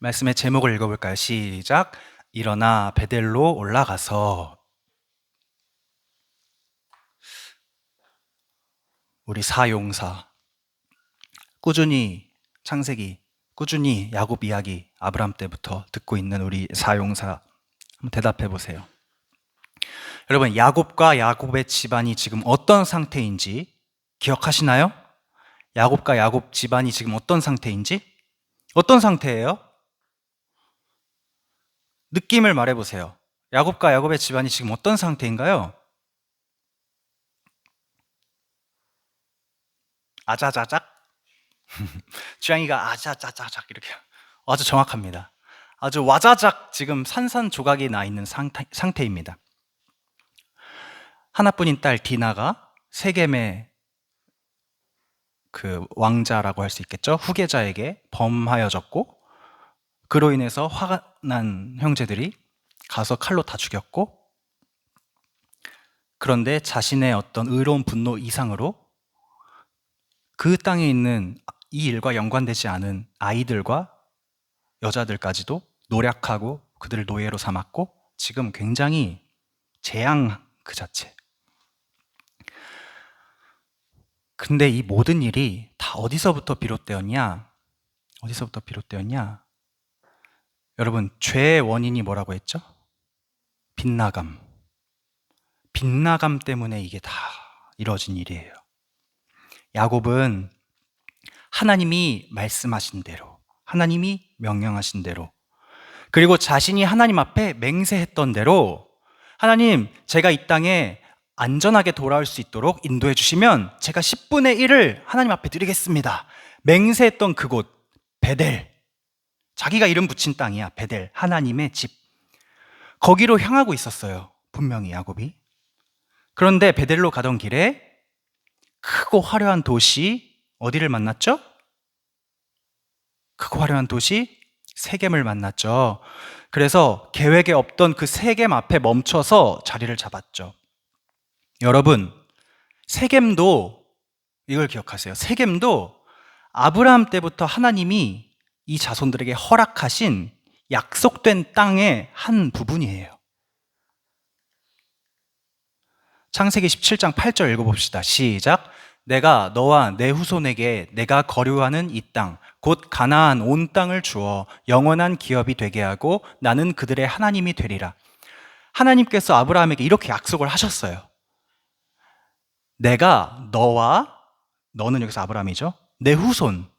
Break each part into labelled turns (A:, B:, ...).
A: 말씀의 제목을 읽어볼까요? 시작. 일어나 베델로 올라가서. 우리 사용사 꾸준히 창세기, 꾸준히 야곱 이야기 아브람 때부터 듣고 있는 우리 사용사, 한번 대답해 보세요. 여러분, 야곱과 야곱의 집안이 지금 어떤 상태인지 기억하시나요? 야곱과 야곱 집안이 지금 어떤 상태인지? 어떤 상태예요? 느낌을 말해보세요. 야곱과 야곱의 집안이 지금 어떤 상태인가요? 아자자작? 주양이가 아자자자작 이렇게 아주 정확합니다. 아주 와자작 지금 산산조각이 나 있는 상태입니다. 하나뿐인 딸 디나가 세겜의 그 왕자라고 할 수 있겠죠? 후계자에게 범하여졌고, 그로 인해서 화가 난 형제들이 가서 칼로 다 죽였고, 그런데 자신의 어떤 의로운 분노 이상으로 그 땅에 있는 이 일과 연관되지 않은 아이들과 여자들까지도 노략하고 그들을 노예로 삼았고, 지금 굉장히 재앙 그 자체. 근데 이 모든 일이 다 어디서부터 비롯되었냐? 어디서부터 비롯되었냐? 여러분, 죄의 원인이 뭐라고 했죠? 빗나감. 빗나감 때문에 이게 다 이루어진 일이에요. 야곱은 하나님이 말씀하신 대로, 하나님이 명령하신 대로, 그리고 자신이 하나님 앞에 맹세했던 대로, 하나님, 제가 이 땅에 안전하게 돌아올 수 있도록 인도해 주시면 제가 10분의 1을 하나님 앞에 드리겠습니다. 맹세했던 그곳, 베델. 자기가 이름 붙인 땅이야, 베델. 하나님의 집. 거기로 향하고 있었어요, 분명히 야곱이. 그런데 베델로 가던 길에 크고 화려한 도시, 어디를 만났죠? 크고 화려한 도시, 세겜을 만났죠. 그래서 계획에 없던 그 세겜 앞에 멈춰서 자리를 잡았죠. 여러분, 세겜도, 이걸 기억하세요. 세겜도 아브라함 때부터 하나님이 이 자손들에게 허락하신 약속된 땅의 한 부분이에요. 창세기 17장 8절 읽어봅시다. 시작. 내가 너와 내 후손에게 내가 거류하는 이 땅, 곧 가나안 온 땅을 주어 영원한 기업이 되게 하고 나는 그들의 하나님이 되리라. 하나님께서 아브라함에게 이렇게 약속을 하셨어요. 내가 너와, 너는 여기서 아브라함이죠, 내 후손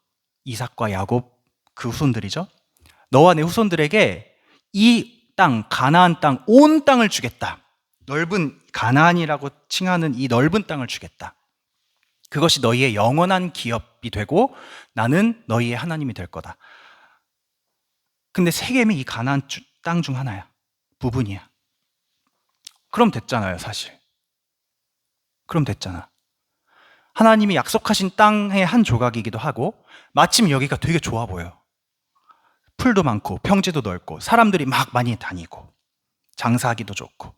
A: 이삭과 야곱, 그 후손들이죠. 너와 내 후손들에게 이 땅, 가나안 땅, 온 땅을 주겠다. 넓은 가나안이라고 칭하는 이 넓은 땅을 주겠다. 그것이 너희의 영원한 기업이 되고 나는 너희의 하나님이 될 거다. 근데 세겜이 이 가나안 땅 중 하나야. 부분이야. 그럼 됐잖아요, 사실. 그럼 됐잖아. 하나님이 약속하신 땅의 한 조각이기도 하고, 마침 여기가 되게 좋아 보여. 풀도 많고 평지도 넓고 사람들이 막 많이 다니고 장사하기도 좋고,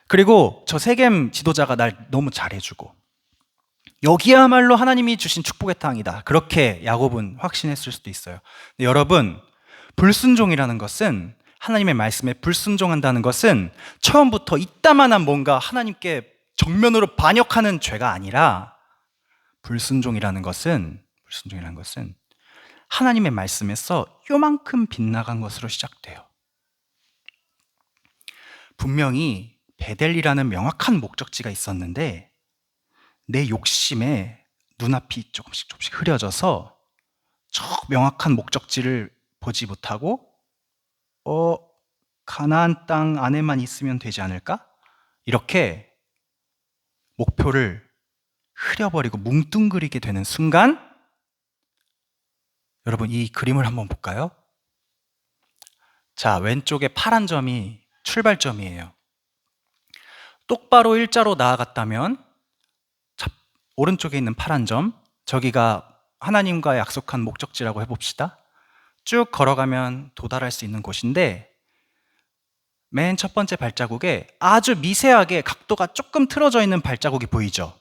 A: 그리고 저 세겜 지도자가 날 너무 잘해주고, 여기야말로 하나님이 주신 축복의 땅이다. 그렇게 야곱은 확신했을 수도 있어요. 근데 여러분, 불순종이라는 것은, 하나님의 말씀에 불순종한다는 것은 처음부터 이따만한 뭔가 하나님께 정면으로 반역하는 죄가 아니라, 불순종이라는 것은 하나님의 말씀에서 요만큼 빗나간 것으로 시작돼요. 분명히 베델이라는 명확한 목적지가 있었는데 내 욕심에 눈앞이 조금씩 흐려져서 저 명확한 목적지를 보지 못하고 가나안 땅 안에만 있으면 되지 않을까? 이렇게 목표를 흐려버리고 뭉뚱그리게 되는 순간, 여러분, 이 그림을 한번 볼까요? 자, 왼쪽에 파란 점이 출발점이에요. 똑바로 일자로 나아갔다면 오른쪽에 있는 파란 점, 저기가 하나님과 약속한 목적지라고 해봅시다. 쭉 걸어가면 도달할 수 있는 곳인데, 맨 첫 번째 발자국에 아주 미세하게 각도가 조금 틀어져 있는 발자국이 보이죠?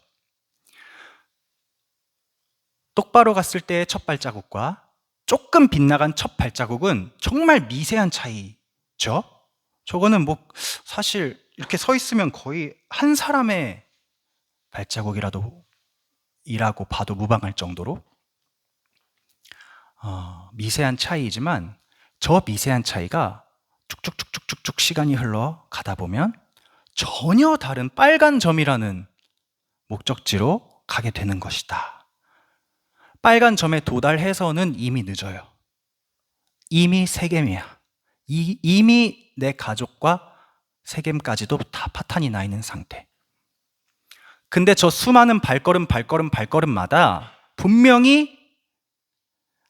A: 똑바로 갔을 때의 첫 발자국과 조금 빗나간 첫 발자국은 정말 미세한 차이죠. 저거는 뭐 사실 이렇게 서 있으면 거의 한 사람의 발자국이라고 봐도 무방할 정도로 미세한 차이이지만, 저 미세한 차이가 쭉쭉쭉쭉쭉 시간이 흘러가다 보면 전혀 다른 빨간 점이라는 목적지로 가게 되는 것이다. 빨간 점에 도달해서는 이미 늦어요. 이미 세겜이야. 이미 내 가족과 세겜까지도 다 파탄이 나 있는 상태. 근데 저 수많은 발걸음마다 분명히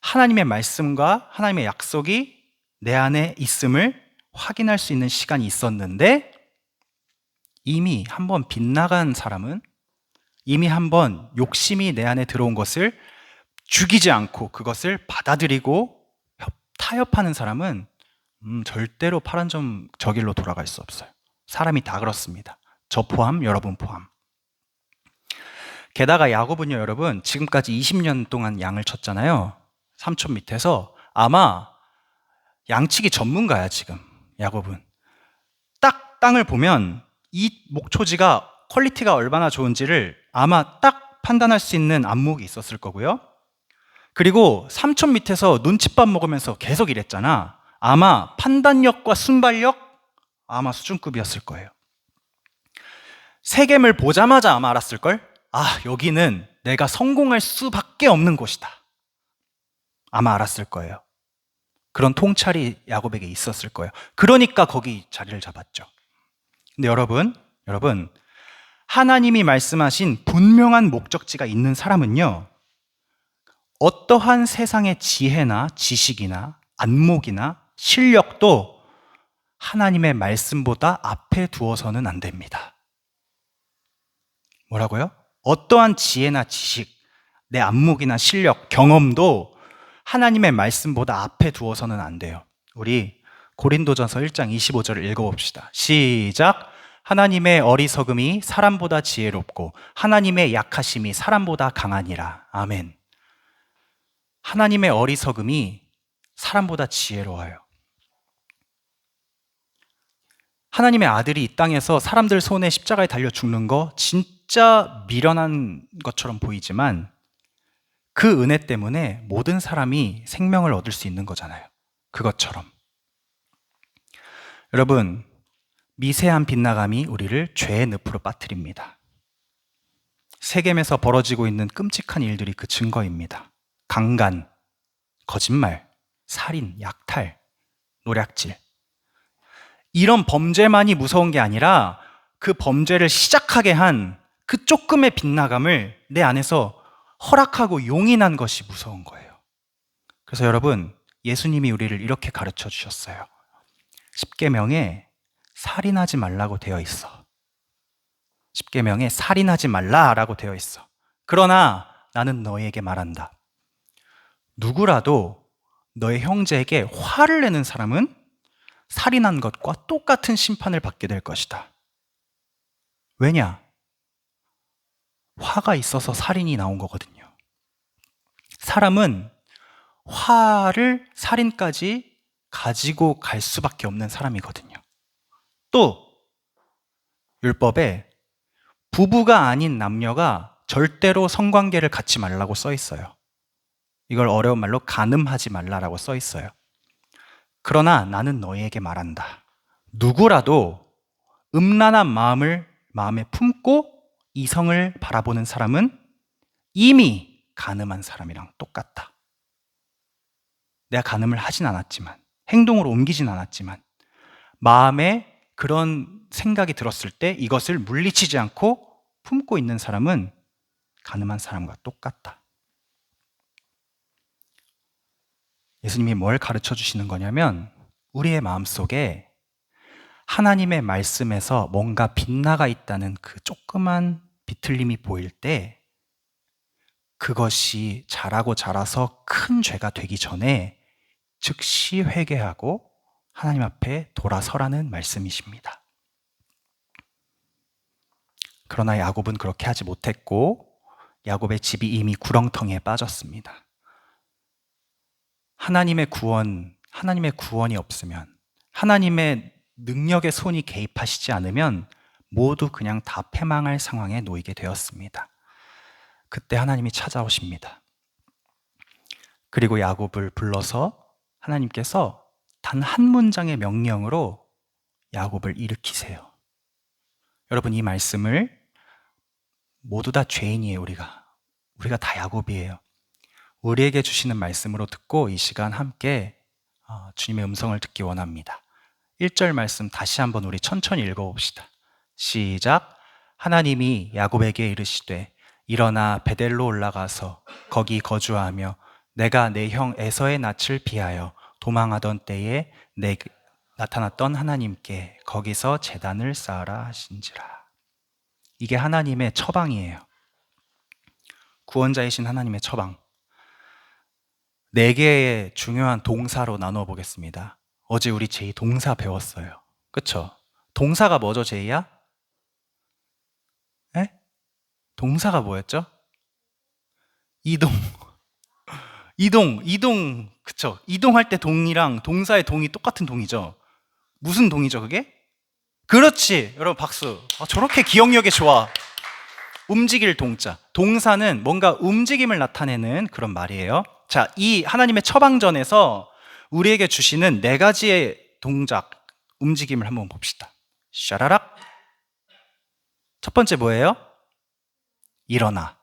A: 하나님의 말씀과 하나님의 약속이 내 안에 있음을 확인할 수 있는 시간이 있었는데, 이미 한번 빗나간 사람은, 이미 한번 욕심이 내 안에 들어온 것을 죽이지 않고 그것을 받아들이고 타협하는 사람은 절대로 파란 점 저 길로 돌아갈 수 없어요. 사람이 다 그렇습니다. 저 포함, 여러분 포함. 게다가 야곱은요, 여러분, 지금까지 20년 동안 양을 쳤잖아요. 삼촌 밑에서. 아마 양치기 전문가야, 지금 야곱은. 딱 땅을 보면 이 목초지가 퀄리티가 얼마나 좋은지를 아마 딱 판단할 수 있는 안목이 있었을 거고요. 그리고 삼촌 밑에서 눈칫밥 먹으면서 계속 일했잖아. 아마 판단력과 순발력 아마 수준급이었을 거예요. 세겜을 보자마자 아마 알았을걸? 아, 여기는 내가 성공할 수밖에 없는 곳이다. 아마 알았을 거예요. 그런 통찰이 야곱에게 있었을 거예요. 그러니까 거기 자리를 잡았죠. 근데 여러분, 하나님이 말씀하신 분명한 목적지가 있는 사람은요, 어떠한 세상의 지혜나 지식이나 안목이나 실력도 하나님의 말씀보다 앞에 두어서는 안 됩니다. 뭐라고요? 어떠한 지혜나 지식, 내 안목이나 실력, 경험도 하나님의 말씀보다 앞에 두어서는 안 돼요. 우리 고린도전서 1장 25절을 읽어봅시다. 시작! 하나님의 어리석음이 사람보다 지혜롭고 하나님의 약하심이 사람보다 강하니라. 아멘. 하나님의 어리석음이 사람보다 지혜로워요. 하나님의 아들이 이 땅에서 사람들 손에 십자가에 달려 죽는 거 진짜 미련한 것처럼 보이지만, 그 은혜 때문에 모든 사람이 생명을 얻을 수 있는 거잖아요. 그것처럼. 여러분, 미세한 빗나감이 우리를 죄의 늪으로 빠뜨립니다. 세겜에서 벌어지고 있는 끔찍한 일들이 그 증거입니다. 강간, 거짓말, 살인, 약탈, 노략질. 이런 범죄만이 무서운 게 아니라 그 범죄를 시작하게 한 그 조금의 빗나감을 내 안에서 허락하고 용인한 것이 무서운 거예요. 그래서 여러분, 예수님이 우리를 이렇게 가르쳐 주셨어요. 십계명에 살인하지 말라고 되어 있어. 십계명에 살인하지 말라라고 되어 있어. 그러나 나는 너희에게 말한다. 누구라도 너의 형제에게 화를 내는 사람은 살인한 것과 똑같은 심판을 받게 될 것이다. 왜냐? 화가 있어서 살인이 나온 거거든요. 사람은 화를 살인까지 가지고 갈 수밖에 없는 사람이거든요. 또 율법에 부부가 아닌 남녀가 절대로 성관계를 갖지 말라고 써 있어요. 이걸 어려운 말로 간음하지 말라라고 써 있어요. 그러나 나는 너희에게 말한다. 누구라도 음란한 마음을 마음에 품고 이성을 바라보는 사람은 이미 간음한 사람이랑 똑같다. 내가 간음을 하진 않았지만, 행동으로 옮기진 않았지만, 마음에 그런 생각이 들었을 때 이것을 물리치지 않고 품고 있는 사람은 간음한 사람과 똑같다. 예수님이 뭘 가르쳐 주시는 거냐면, 우리의 마음속에 하나님의 말씀에서 뭔가 빗나가 있다는 그 조그만 비틀림이 보일 때, 그것이 자라고 자라서 큰 죄가 되기 전에 즉시 회개하고 하나님 앞에 돌아서라는 말씀이십니다. 그러나 야곱은 그렇게 하지 못했고, 야곱의 집이 이미 구렁텅이에 빠졌습니다. 하나님의 구원이 없으면, 하나님의 능력의 손이 개입하시지 않으면 모두 그냥 다 패망할 상황에 놓이게 되었습니다. 그때 하나님이 찾아오십니다. 그리고 야곱을 불러서 하나님께서 단 한 문장의 명령으로 야곱을 일으키세요. 여러분, 이 말씀을 모두 다 죄인이에요. 우리가 다 야곱이에요. 우리에게 주시는 말씀으로 듣고 이 시간 함께 주님의 음성을 듣기 원합니다. 1절 말씀 다시 한번 우리 천천히 읽어봅시다. 시작. 하나님이 야곱에게 이르시되 일어나 베델로 올라가서 거기 거주하며 내가 내 형 에서의 낯을 피하여 도망하던 때에 내게 나타났던 하나님께 거기서 제단을 쌓으라 하신지라. 이게 하나님의 처방이에요. 구원자이신 하나님의 처방. 4개의 중요한 동사로 나누어 보겠습니다. 어제 우리 제이 동사 배웠어요. 그쵸? 동사가 뭐죠, 제이야? 에? 동사가 뭐였죠? 이동. 그쵸? 이동할 때 동이랑 동사의 동이 똑같은 동이죠? 무슨 동이죠, 그게? 그렇지! 여러분 박수. 저렇게 기억력이 좋아. 움직일 동자. 동사는 뭔가 움직임을 나타내는 그런 말이에요. 자, 이 하나님의 처방전에서 우리에게 주시는 4가지의 동작, 움직임을 한번 봅시다. 샤라락. 첫 번째 뭐예요? 일어나.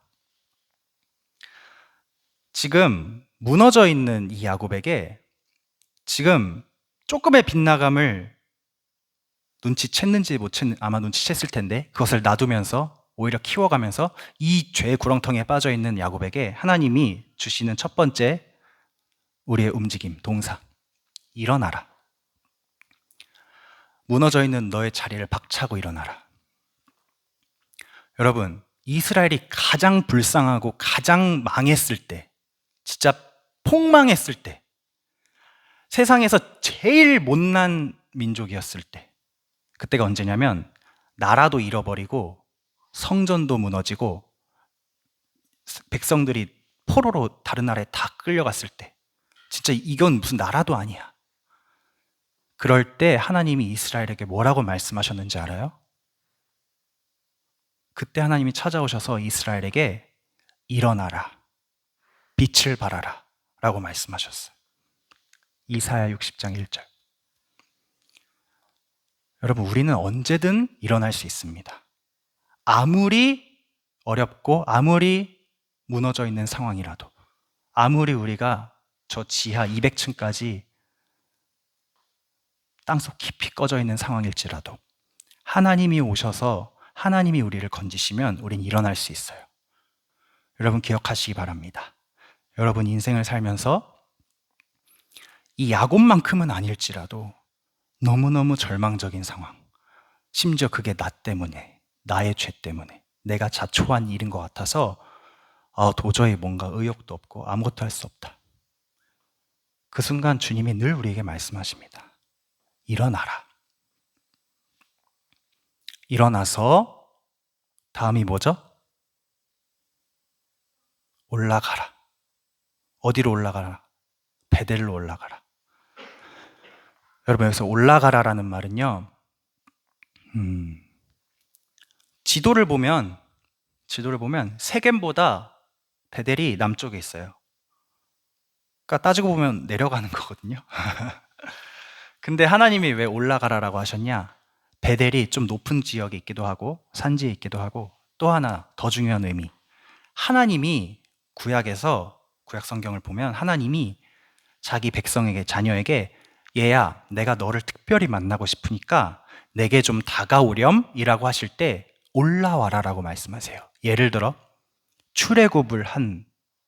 A: 지금 무너져 있는 이 야곱에게 지금 조금의 빗나감을 눈치챘는지 못 챘는지 아마 눈치챘을 텐데 그것을 놔두면서 오히려 키워가면서 이 죄의 구렁텅이에 빠져있는 야곱에게 하나님이 주시는 첫 번째 우리의 움직임, 동사. 일어나라. 무너져 있는 너의 자리를 박차고 일어나라. 여러분, 이스라엘이 가장 불쌍하고 가장 망했을 때, 진짜 폭망했을 때, 세상에서 제일 못난 민족이었을 때, 그때가 언제냐면 나라도 잃어버리고 성전도 무너지고 백성들이 포로로 다른 나라에 다 끌려갔을 때, 진짜 이건 무슨 나라도 아니야. 그럴 때 하나님이 이스라엘에게 뭐라고 말씀하셨는지 알아요? 그때 하나님이 찾아오셔서 이스라엘에게 일어나라, 빛을 발하라 라고 말씀하셨어요. 이사야 60장 1절. 여러분, 우리는 언제든 일어날 수 있습니다. 아무리 어렵고 아무리 무너져 있는 상황이라도, 아무리 우리가 저 지하 200층까지 땅속 깊이 꺼져 있는 상황일지라도 하나님이 오셔서 하나님이 우리를 건지시면 우린 일어날 수 있어요. 여러분 기억하시기 바랍니다. 여러분 인생을 살면서 이 야곱만큼은 아닐지라도 너무너무 절망적인 상황, 심지어 그게 나 때문에, 나의 죄 때문에 내가 자초한 일인 것 같아서 도저히 뭔가 의욕도 없고 아무것도 할 수 없다. 그 순간 주님이 늘 우리에게 말씀하십니다. 일어나라. 일어나서 다음이 뭐죠? 올라가라. 어디로 올라가라? 베델로 올라가라. 여러분 여기서 올라가라라는 말은요, 지도를 보면 세겜보다 베델이 남쪽에 있어요. 그러니까 따지고 보면 내려가는 거거든요. 근데 하나님이 왜 올라가라라고 하셨냐? 베델이 좀 높은 지역에 있기도 하고 산지에 있기도 하고, 또 하나 더 중요한 의미, 하나님이 구약 성경을 보면 하나님이 자기 백성에게, 자녀에게 얘야 내가 너를 특별히 만나고 싶으니까 내게 좀 다가오렴 이라고 하실 때 올라와라 라고 말씀하세요. 예를 들어 출애굽을 한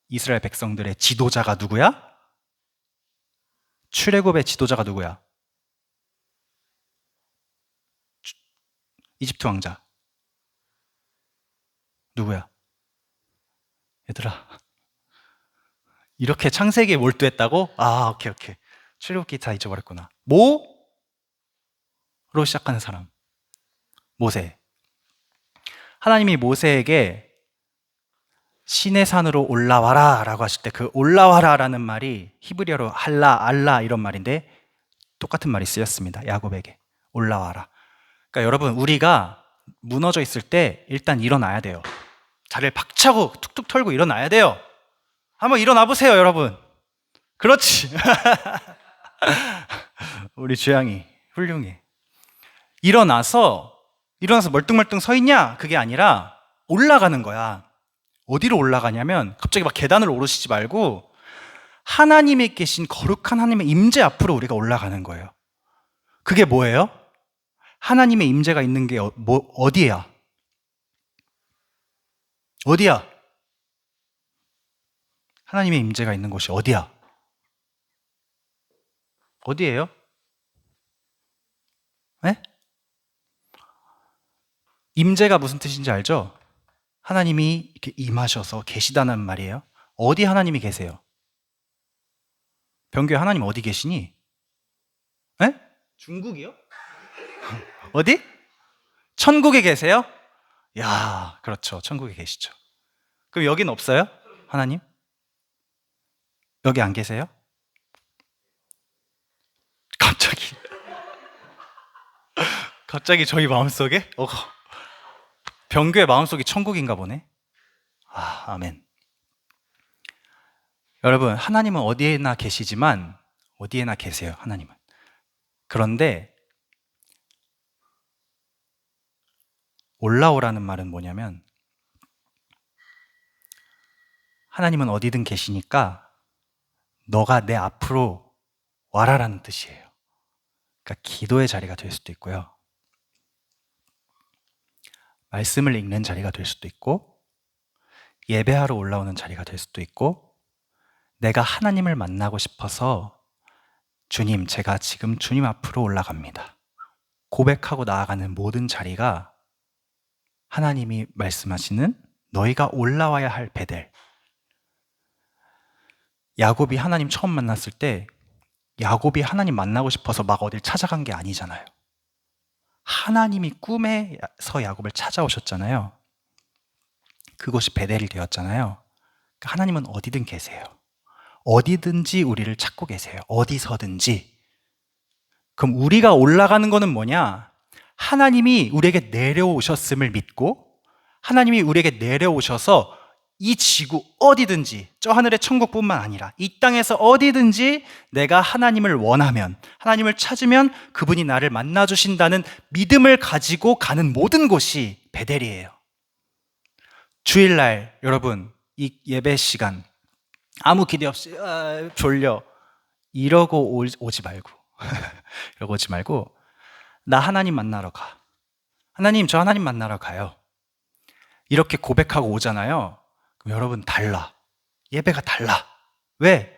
A: 이스라엘 백성들의 지도자가 누구야? 출애굽의 지도자가 누구야? 이집트 왕자. 누구야? 얘들아, 이렇게 창세기에 몰두했다고? 오케이. 출애굽기 다 잊어버렸구나. 모로 시작하는 사람. 모세. 하나님이 모세에게 신의 산으로 올라와라 라고 하실 때 그 올라와라 라는 말이 히브리어로 할라, 알라 이런 말인데 똑같은 말이 쓰였습니다. 야곱에게. 올라와라. 그러니까 여러분, 우리가 무너져 있을 때 일단 일어나야 돼요. 자리를 박차고 툭툭 털고 일어나야 돼요. 한번 일어나 보세요, 여러분. 그렇지. 우리 주양이 훌륭해. 일어나서 멀뚱멀뚱 서 있냐? 그게 아니라 올라가는 거야. 어디로 올라가냐면 갑자기 막 계단을 오르시지 말고 하나님의 계신 거룩한 하나님의 임재 앞으로 우리가 올라가는 거예요. 그게 뭐예요? 하나님의 임재가 있는 게 어디야? 어디야? 하나님의 임재가 있는 곳이 어디야? 어디예요? 네? 임재가 무슨 뜻인지 알죠? 하나님이 이렇게 임하셔서 계시다는 말이에요. 어디 하나님이 계세요? 병교에 하나님 어디 계시니? 네? 중국이요? 어디? 천국에 계세요? 야, 그렇죠. 천국에 계시죠. 그럼 여긴 없어요? 하나님? 여기 안 계세요? 갑자기 저희 마음속에? 병교의 마음속이 천국인가 보네. 아멘. 여러분, 하나님은 어디에나 계시지만 어디에나 계세요, 하나님은. 그런데 올라오라는 말은 뭐냐면 하나님은 어디든 계시니까 너가 내 앞으로 와라라는 뜻이에요. 그러니까 기도의 자리가 될 수도 있고요. 말씀을 읽는 자리가 될 수도 있고 예배하러 올라오는 자리가 될 수도 있고 내가 하나님을 만나고 싶어서 주님, 제가 지금 주님 앞으로 올라갑니다. 고백하고 나아가는 모든 자리가 하나님이 말씀하시는 너희가 올라와야 할 베델. 야곱이 하나님 처음 만났을 때 야곱이 하나님 만나고 싶어서 막 어딜 찾아간 게 아니잖아요. 하나님이 꿈에서 야곱을 찾아오셨잖아요. 그곳이 베델이 되었잖아요. 하나님은 어디든 계세요. 어디든지 우리를 찾고 계세요. 어디서든지. 그럼 우리가 올라가는 거는 뭐냐? 하나님이 우리에게 내려오셨음을 믿고 하나님이 우리에게 내려오셔서 이 지구 어디든지 저 하늘의 천국뿐만 아니라 이 땅에서 어디든지 내가 하나님을 원하면 하나님을 찾으면 그분이 나를 만나주신다는 믿음을 가지고 가는 모든 곳이 베델이에요. 주일날 여러분 이 예배 시간 아무 기대 없이 졸려 이러고 오지 말고 이러고 오지 말고 나 하나님 만나러 가. 하나님, 저 하나님 만나러 가요. 이렇게 고백하고 오잖아요. 그럼 여러분 달라. 예배가 달라. 왜?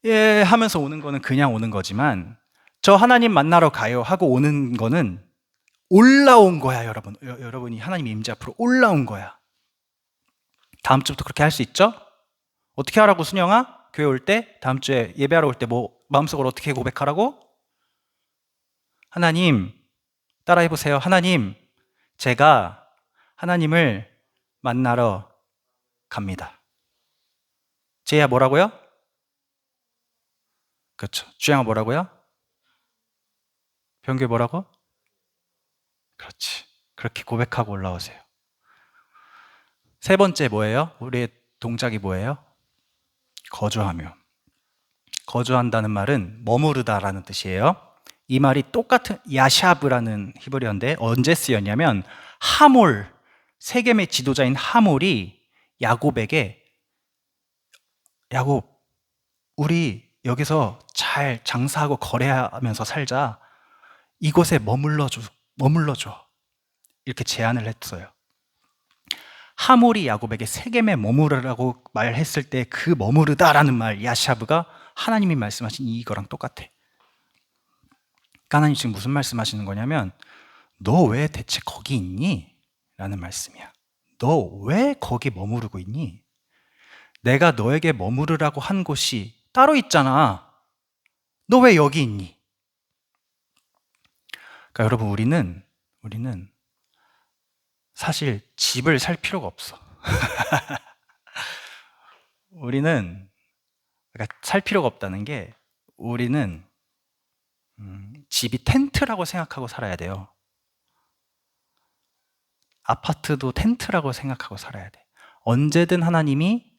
A: 예 하면서 오는 거는 그냥 오는 거지만 저 하나님 만나러 가요 하고 오는 거는 올라온 거야, 여러분. 여러분이 하나님 임재 앞으로 올라온 거야. 다음 주부터 그렇게 할 수 있죠? 어떻게 하라고, 순영아? 교회 올 때? 다음 주에 예배하러 올 때 마음속으로 어떻게 고백하라고? 하나님, 따라해 보세요. 하나님, 제가 하나님을 만나러 갑니다. 제야 뭐라고요? 그렇죠. 주양아 뭐라고요? 병규 뭐라고? 그렇지. 그렇게 고백하고 올라오세요. 세 번째 뭐예요? 우리의 동작이 뭐예요? 거주하며. 거주한다는 말은 머무르다라는 뜻이에요. 이 말이 똑같은 야샤브라는 히브리어인데 언제 쓰였냐면 하몰, 세겜의 지도자인 하몰이 야곱에게 야곱, 우리 여기서 잘 장사하고 거래하면서 살자. 이곳에 머물러줘. 이렇게 제안을 했어요. 하몰이 야곱에게 세겜에 머무르라고 말했을 때 그 머무르다라는 말, 야샤브가 하나님이 말씀하신 이거랑 똑같아. 하나님 지금 무슨 말씀하시는 거냐면 너 왜 대체 거기 있니? 라는 말씀이야. 너 왜 거기 머무르고 있니? 내가 너에게 머무르라고 한 곳이 따로 있잖아. 너 왜 여기 있니? 그러니까 여러분 우리는 사실 집을 살 필요가 없어. 우리는 그러니까 살 필요가 없다는 게 우리는 집이 텐트라고 생각하고 살아야 돼요. 아파트도 텐트라고 생각하고 살아야 돼. 언제든 하나님이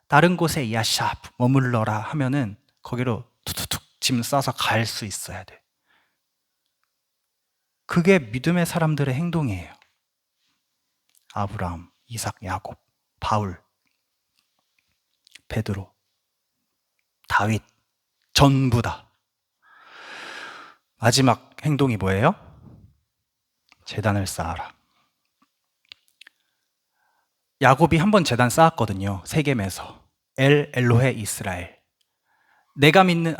A: 다른 곳에 야샤 머물러라 하면은 거기로 툭툭툭 짐 싸서 갈 수 있어야 돼. 그게 믿음의 사람들의 행동이에요. 아브라함, 이삭, 야곱, 바울, 베드로, 다윗 전부 다. 마지막 행동이 뭐예요? 제단을 쌓아라. 야곱이 한번 제단 쌓았거든요. 세겜에서. 엘 엘로헤 이스라엘. 내가 믿는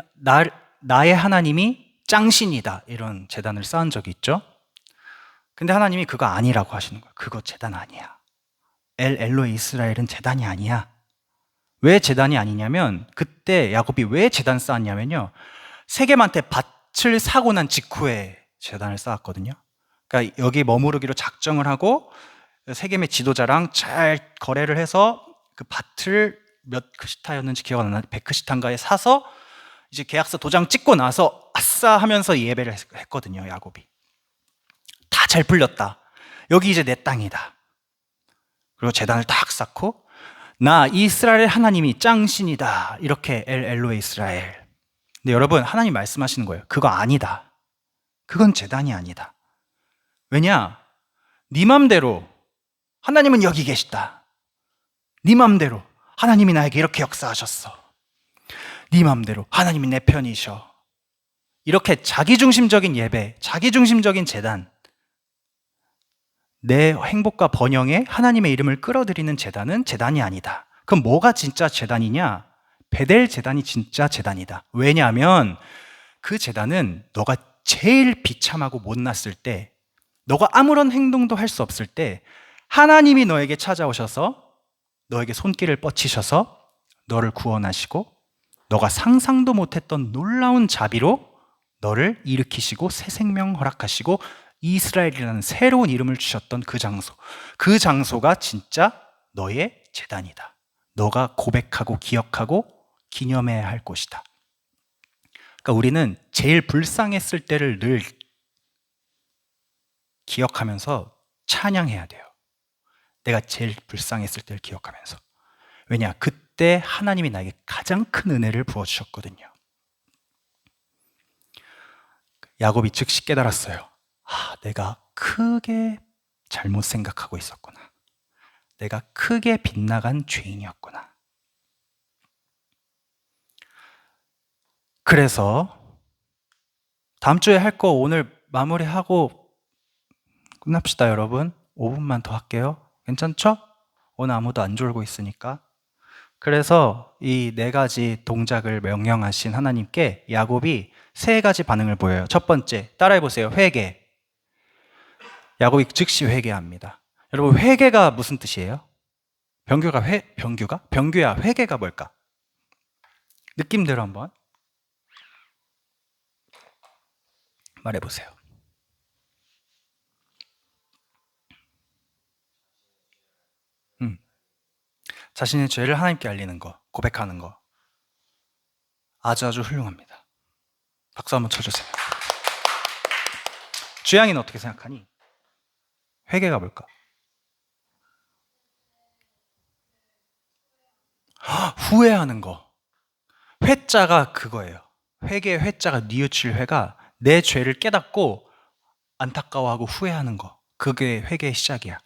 A: 나의 하나님이 짱신이다. 이런 제단을 쌓은 적이 있죠. 근데 하나님이 그거 아니라고 하시는 거예요. 그거 제단 아니야. 엘 엘로헤 이스라엘은 제단이 아니야. 왜 제단이 아니냐면 그때 야곱이 왜 제단 쌓았냐면요. 세겜한테 밭을 사고 난 직후에 제단을 쌓았거든요. 그러니까 여기 머무르기로 작정을 하고 세겜의 지도자랑 잘 거래를 해서 그 밭을 몇 크시타였는지 기억 안 나는데 100크시타인가에 사서 이제 계약서 도장 찍고 나서 아싸 하면서 예배를 했거든요. 야곱이. 다 잘 풀렸다. 여기 이제 내 땅이다. 그리고 제단을 딱 쌓고 나 이스라엘 하나님이 짱신이다. 이렇게 엘 엘로헤 이스라엘. 근데 여러분 하나님 말씀하시는 거예요. 그거 아니다. 그건 제단이 아니다. 왜냐? 네 맘대로 하나님은 여기 계시다. 네 맘대로 하나님이 나에게 이렇게 역사하셨어. 네 맘대로 하나님이 내 편이셔. 이렇게 자기중심적인 예배, 자기중심적인 제단, 내 행복과 번영에 하나님의 이름을 끌어들이는 제단은 제단이 아니다. 그럼 뭐가 진짜 제단이냐? 베델 제단이 진짜 제단이다. 왜냐하면 그 제단은 너가 제일 비참하고 못났을 때, 너가 아무런 행동도 할 수 없을 때 하나님이 너에게 찾아오셔서 너에게 손길을 뻗치셔서 너를 구원하시고 너가 상상도 못했던 놀라운 자비로 너를 일으키시고 새 생명 허락하시고 이스라엘이라는 새로운 이름을 주셨던 그 장소. 그 장소가 진짜 너의 제단이다. 너가 고백하고 기억하고 기념해야 할 곳이다. 그러니까 우리는 제일 불쌍했을 때를 늘 기억하면서 찬양해야 돼요. 내가 제일 불쌍했을 때를 기억하면서. 왜냐? 그때 하나님이 나에게 가장 큰 은혜를 부어주셨거든요. 야곱이 즉시 깨달았어요. 내가 크게 잘못 생각하고 있었구나. 내가 크게 빗나간 죄인이었구나. 그래서 다음 주에 할 거 오늘 마무리하고 끝납시다, 여러분. 5분만 더 할게요. 괜찮죠? 오늘 아무도 안 졸고 있으니까. 그래서 이 4가지 동작을 명령하신 하나님께 야곱이 3가지 반응을 보여요. 첫 번째, 따라해보세요. 회개. 야곱이 즉시 회개합니다. 여러분, 회개가 무슨 뜻이에요? 병규야, 회개가 뭘까? 느낌대로 한번 말해보세요. 자신의 죄를 하나님께 알리는 거, 고백하는 거. 아주 훌륭합니다. 박수 한번 쳐주세요. 주양이는 어떻게 생각하니? 회개가 뭘까? 후회하는 거. 회자가 그거예요. 회개의 회자가 뉘우칠 회가 내 죄를 깨닫고 안타까워하고 후회하는 거. 그게 회개의 시작이야.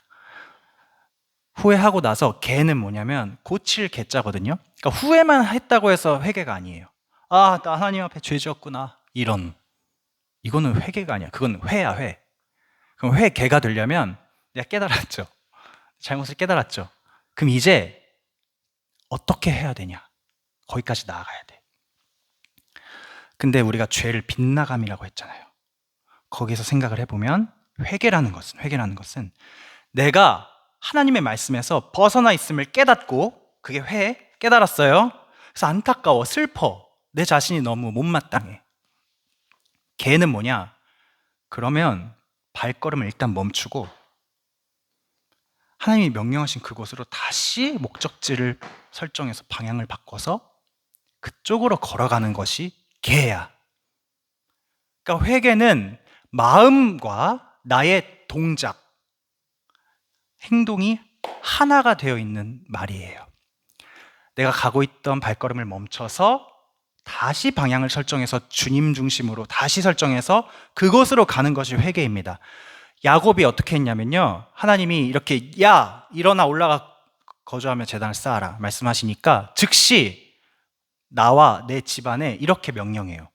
A: 후회하고 나서 개는 뭐냐면 고칠 개자거든요. 그러니까 후회만 했다고 해서 회개가 아니에요. 나 하나님 앞에 죄 지었구나. 이거는 회개가 아니야. 그건 회야, 회. 그럼 개가 되려면 내가 깨달았죠. 잘못을 깨달았죠. 그럼 이제 어떻게 해야 되냐? 거기까지 나아가야 돼. 근데 우리가 죄를 빗나감이라고 했잖아요. 거기서 생각을 해보면 회개라는 것은 내가 하나님의 말씀에서 벗어나 있음을 깨닫고, 그게 깨달았어요. 그래서 안타까워, 슬퍼. 내 자신이 너무 못마땅해. 개는 뭐냐? 그러면 발걸음을 일단 멈추고 하나님이 명령하신 그곳으로 다시 목적지를 설정해서 방향을 바꿔서 그쪽으로 걸어가는 것이 계야. 그러니까 회개는 마음과 나의 동작, 행동이 하나가 되어 있는 말이에요. 내가 가고 있던 발걸음을 멈춰서 다시 방향을 설정해서 주님 중심으로 다시 설정해서 그곳으로 가는 것이 회개입니다. 야곱이 어떻게 했냐면요, 하나님이 이렇게 야 일어나 올라가 거주하며 제단을 쌓아라 말씀하시니까 즉시 나와 내 집안에 이렇게 명령해요.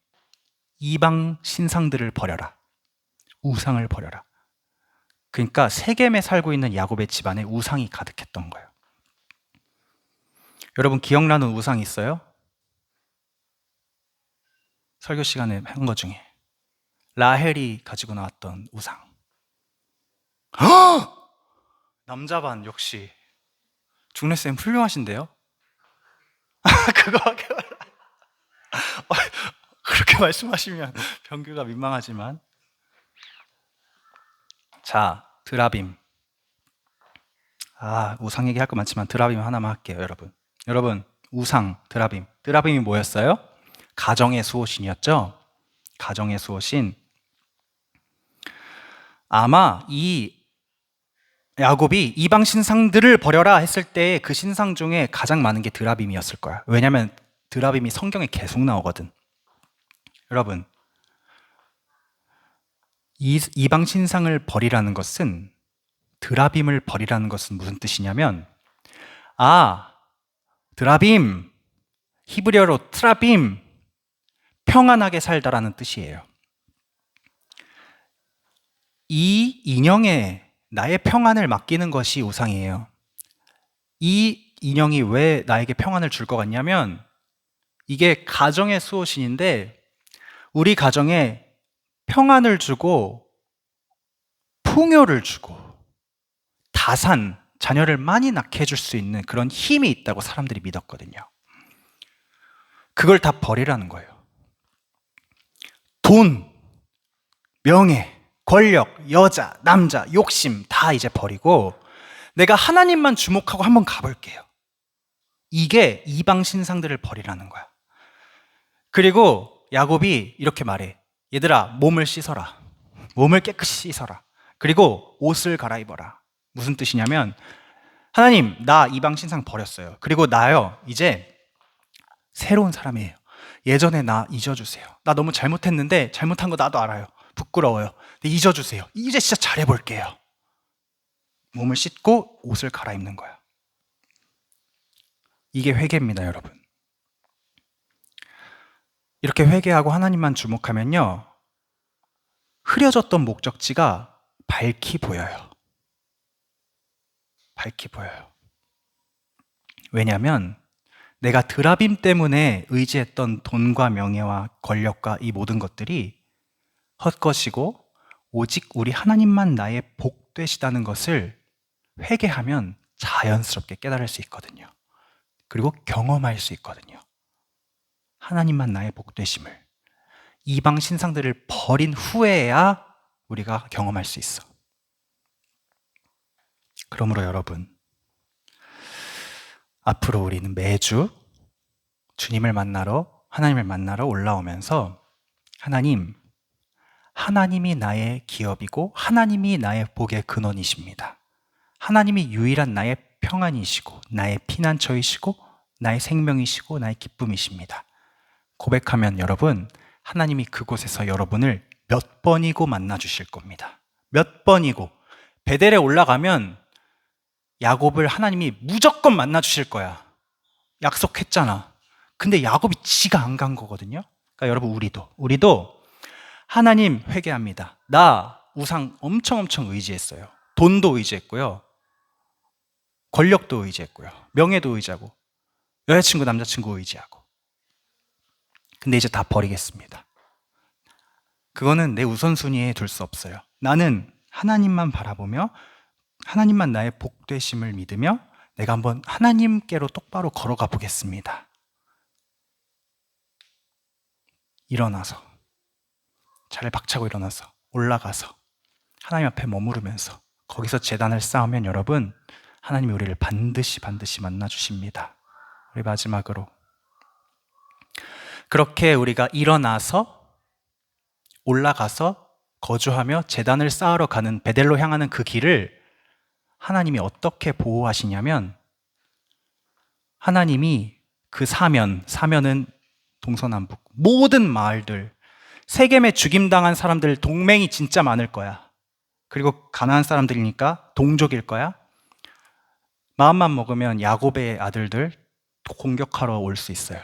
A: 이방 신상들을 버려라. 우상을 버려라. 그러니까 세겜에 살고 있는 야곱의 집안에 우상이 가득했던 거예요. 여러분 기억나는 우상 있어요? 설교 시간에 한 것 중에 라헬이 가지고 나왔던 우상. 남자반 역시 중래쌤 훌륭하신데요? 그거밖에 몰라. 그렇게 말씀하시면 병규가 민망하지만, 자 드라빔. 우상 얘기할 거 많지만 드라빔 하나만 할게요. 여러분 우상 드라빔이 뭐였어요? 가정의 수호신이었죠. 가정의 수호신. 아마 이 야곱이 이방 신상들을 버려라 했을 때 그 신상 중에 가장 많은 게 드라빔이었을 거야. 왜냐하면 드라빔이 성경에 계속 나오거든. 여러분, 이방 신상을 버리라는 것은, 드라빔을 버리라는 것은 무슨 뜻이냐면, 드라빔, 히브리어로 트라빔, 평안하게 살다라는 뜻이에요. 이 인형에 나의 평안을 맡기는 것이 우상이에요. 이 인형이 왜 나에게 평안을 줄 것 같냐면, 이게 가정의 수호신인데 우리 가정에 평안을 주고 풍요를 주고 다산, 자녀를 많이 낳게 해줄 수 있는 그런 힘이 있다고 사람들이 믿었거든요. 그걸 다 버리라는 거예요. 돈, 명예, 권력, 여자, 남자, 욕심 다 이제 버리고 내가 하나님만 주목하고 한번 가볼게요. 이게 이방 신상들을 버리라는 거야. 그리고 야곱이 이렇게 말해. 얘들아, 몸을 씻어라. 몸을 깨끗이 씻어라. 그리고 옷을 갈아입어라. 무슨 뜻이냐면, 하나님, 나 이방 신상 버렸어요. 그리고 나요, 이제 새로운 사람이에요. 예전에 나 잊어주세요. 나 너무 잘못했는데 잘못한 거 나도 알아요. 부끄러워요. 근데 잊어주세요. 이제 진짜 잘해볼게요. 몸을 씻고 옷을 갈아입는 거야. 이게 회개입니다, 여러분. 이렇게 회개하고 하나님만 주목하면요, 흐려졌던 목적지가 밝히 보여요. 밝히 보여요. 왜냐하면 내가 드라빔 때문에 의지했던 돈과 명예와 권력과 이 모든 것들이 헛것이고 오직 우리 하나님만 나의 복 되시다는 것을 회개하면 자연스럽게 깨달을 수 있거든요. 그리고 경험할 수 있거든요. 하나님만 나의 복 되심을. 이방 신상들을 버린 후에야 우리가 경험할 수 있어. 그러므로 여러분, 앞으로 우리는 매주 주님을 만나러, 하나님을 만나러 올라오면서 하나님이 나의 기업이고 하나님이 나의 복의 근원이십니다. 하나님이 유일한 나의 평안이시고 나의 피난처이시고 나의 생명이시고 나의 기쁨이십니다. 고백하면 여러분, 하나님이 그곳에서 여러분을 몇 번이고 만나 주실 겁니다. 몇 번이고. 베델에 올라가면 야곱을 하나님이 무조건 만나 주실 거야. 약속했잖아. 근데 야곱이 지가 안 간 거거든요. 그러니까 여러분, 우리도 하나님 회개합니다. 나 우상 엄청 의지했어요. 돈도 의지했고요. 권력도 의지했고요. 명예도 의지하고, 여자친구, 남자친구 의지하고. 근데 이제 다 버리겠습니다. 그거는 내 우선순위에 둘 수 없어요. 나는 하나님만 바라보며 하나님만 나의 복되심을 믿으며 내가 한번 하나님께로 똑바로 걸어가 보겠습니다. 일어나서, 차를 박차고 일어나서 올라가서 하나님 앞에 머무르면서 거기서 제단을 쌓으면 여러분, 하나님이 우리를 반드시 만나 주십니다. 우리 마지막으로, 그렇게 우리가 일어나서 올라가서 거주하며 제단을 쌓으러 가는 베델로 향하는 그 길을 하나님이 어떻게 보호하시냐면, 하나님이 그 사면은 동서남북 모든 마을들, 세겜에 죽임당한 사람들 동맹이 진짜 많을 거야. 그리고 가나안 사람들이니까 동족일 거야. 마음만 먹으면 야곱의 아들들 공격하러 올 수 있어요.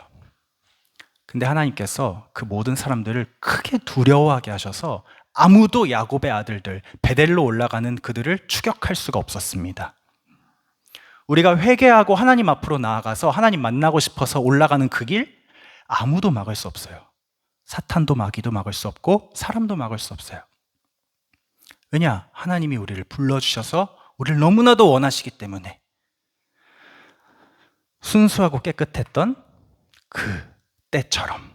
A: 근데 하나님께서 그 모든 사람들을 크게 두려워하게 하셔서 아무도 야곱의 아들들, 베델로 올라가는 그들을 추격할 수가 없었습니다. 우리가 회개하고 하나님 앞으로 나아가서 하나님 만나고 싶어서 올라가는 그 길, 아무도 막을 수 없어요. 사탄도 마귀도 막을 수 없고 사람도 막을 수 없어요. 왜냐? 하나님이 우리를 불러주셔서 우리를 너무나도 원하시기 때문에. 순수하고 깨끗했던 그 때처럼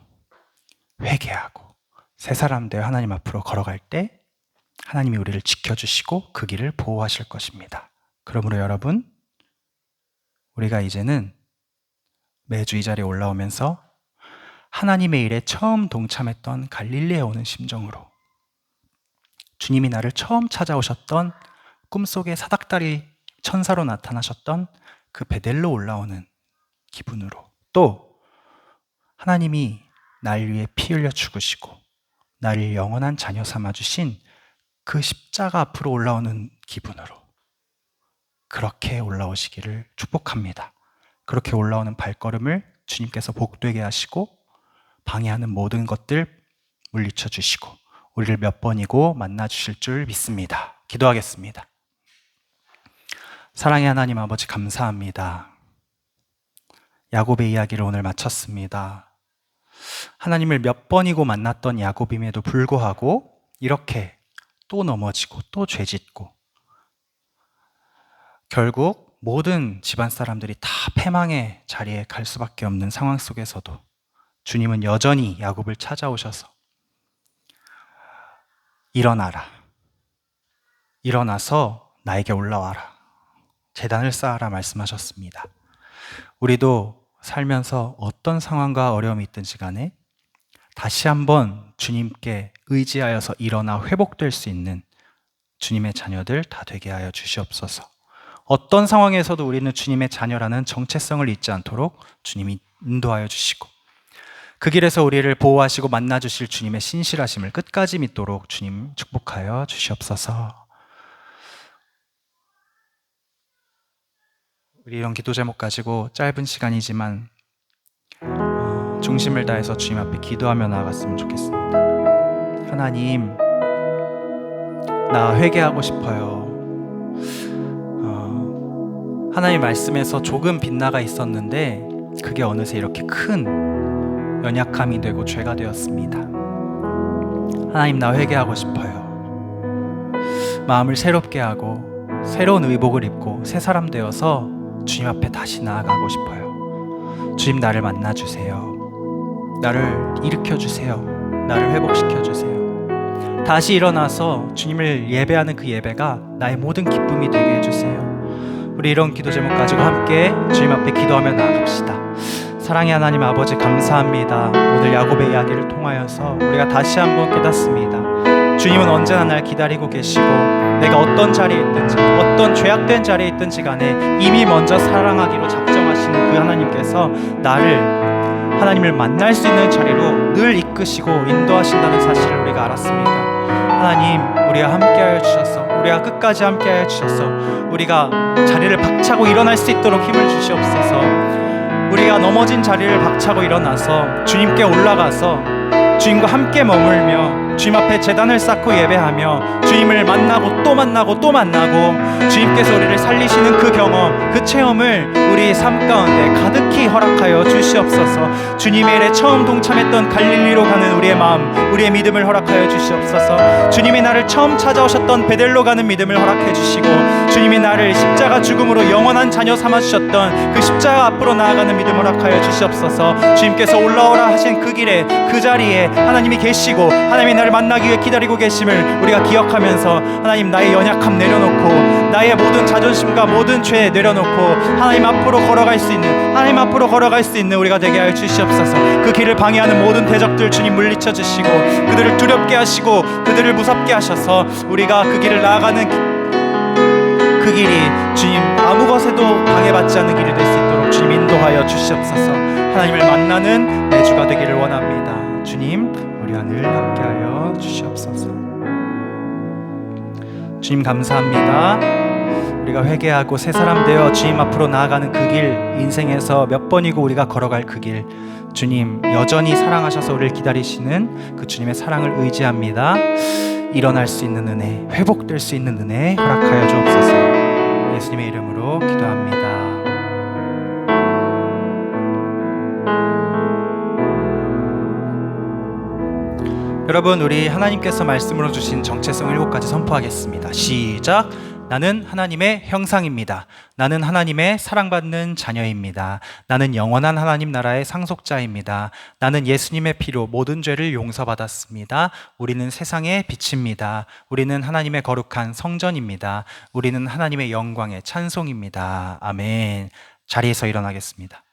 A: 회개하고 새 사람 되어 하나님 앞으로 걸어갈 때 하나님이 우리를 지켜주시고 그 길을 보호하실 것입니다. 그러므로 여러분, 우리가 이제는 매주 이 자리에 올라오면서 하나님의 일에 처음 동참했던 갈릴리에 오는 심정으로, 주님이 나를 처음 찾아오셨던 꿈속에 사닥다리 천사로 나타나셨던 그 베델로 올라오는 기분으로, 또 하나님이 날 위해 피 흘려 죽으시고 나를 영원한 자녀 삼아주신 그 십자가 앞으로 올라오는 기분으로 그렇게 올라오시기를 축복합니다. 그렇게 올라오는 발걸음을 주님께서 복되게 하시고 방해하는 모든 것들 물리쳐 주시고 우리를 몇 번이고 만나 주실 줄 믿습니다. 기도하겠습니다. 사랑의 하나님 아버지, 감사합니다. 야곱의 이야기를 오늘 마쳤습니다. 하나님을 몇 번이고 만났던 야곱임에도 불구하고 이렇게 또 넘어지고 또 죄짓고 결국 모든 집안 사람들이 다 패망의 자리에 갈 수밖에 없는 상황 속에서도 주님은 여전히 야곱을 찾아오셔서 일어나라, 일어나서 나에게 올라와라, 제단을 쌓아라 말씀하셨습니다. 우리도 살면서 어떤 상황과 어려움이 있든지 간에 다시 한번 주님께 의지하여서 일어나 회복될 수 있는 주님의 자녀들 다 되게 하여 주시옵소서. 어떤 상황에서도 우리는 주님의 자녀라는 정체성을 잊지 않도록 주님이 인도하여 주시고 그 길에서 우리를 보호하시고 만나주실 주님의 신실하심을 끝까지 믿도록 주님 축복하여 주시옵소서. 우리 이런 기도 제목 가지고 짧은 시간이지만 중심을 다해서 주님 앞에 기도하며 나아갔으면 좋겠습니다. 하나님, 나 회개하고 싶어요. 하나님 말씀에서 조금 빗나가 있었는데 그게 어느새 이렇게 큰 연약함이 되고 죄가 되었습니다. 하나님, 나 회개하고 싶어요. 마음을 새롭게 하고 새로운 의복을 입고 새 사람 되어서 주님 앞에 다시 나아가고 싶어요. 주님, 나를 만나주세요. 나를 일으켜주세요. 나를 회복시켜주세요. 다시 일어나서 주님을 예배하는 그 예배가 나의 모든 기쁨이 되게 해주세요. 우리 이런 기도 제목 가지고 함께 주님 앞에 기도하며 나아갑시다. 사랑의 하나님 아버지, 감사합니다. 오늘 야곱의 이야기를 통하여서 우리가 다시 한번 깨닫습니다. 주님은 언제나 날 기다리고 계시고 내가 어떤 자리에 있든지 어떤 죄악된 자리에 있든지 간에 이미 먼저 사랑하기로 작정하시는 그 하나님께서 나를 하나님을 만날 수 있는 자리로 늘 이끄시고 인도하신다는 사실을 우리가 알았습니다. 하나님, 우리와 함께하여 주셔서 우리가 끝까지 함께하여 주셔서 우리가 자리를 박차고 일어날 수 있도록 힘을 주시옵소서. 우리가 넘어진 자리를 박차고 일어나서 주님께 올라가서 주님과 함께 머물며 주님 앞에 제단을 쌓고 예배하며 주님을 만나고 또 만나고 또 만나고 주님께서 우리를 살리시는 그 경험, 그 체험을 우리 삶 가운데 가득히 허락하여 주시옵소서. 주님의 일에 처음 동참했던 갈릴리로 가는 우리의 마음, 우리의 믿음을 허락하여 주시옵소서. 주님이 나를 처음 찾아오셨던 베델로 가는 믿음을 허락해 주시고 주님이 나를 십자가 죽음으로 영원한 자녀 삼아주셨던 그 십자가 앞으로 나아가는 믿음 허락하여 주시옵소서. 주님께서 올라오라 하신 그 길에 그 자리에 하나님이 계시고 하나님이 나를 만나기 위해 기다리고 계심을 우리가 기억하면서 하나님 나의 연약함 내려놓고 나의 모든 자존심과 모든 죄 내려놓고 하나님 앞으로 걸어갈 수 있는 우리가 되게 하여 주시옵소서. 그 길을 방해하는 모든 대적들 주님 물리쳐 주시고 그들을 두렵게 하시고 그들을 무섭게 하셔서 우리가 그 길을 나아가는 그 길이 주님 아무 것에도 방해받지 않는 길이 될 수 있도록 주님 인도하여 주시옵소서. 하나님을 만나는 매주가 되기를 원합니다. 주님 우리와 늘 함께하여 주시옵소서. 주님 감사합니다. 우리가 회개하고 새 사람 되어 주님 앞으로 나아가는 그 길, 인생에서 몇 번이고 우리가 걸어갈 그 길, 주님 여전히 사랑하셔서 우리를 기다리시는 그 주님의 사랑을 의지합니다. 일어날 수 있는 은혜, 회복될 수 있는 은혜 허락하여 주옵소서. 예수님의 이름으로 기도합니다. 여러분, 우리 하나님께서 말씀으로 주신 정체성 7가지 선포하겠습니다. 시작. 나는 하나님의 형상입니다. 나는 하나님의 사랑받는 자녀입니다. 나는 영원한 하나님 나라의 상속자입니다. 나는 예수님의 피로 모든 죄를 용서받았습니다. 우리는 세상의 빛입니다. 우리는 하나님의 거룩한 성전입니다. 우리는 하나님의 영광의 찬송입니다. 아멘. 자리에서 일어나겠습니다.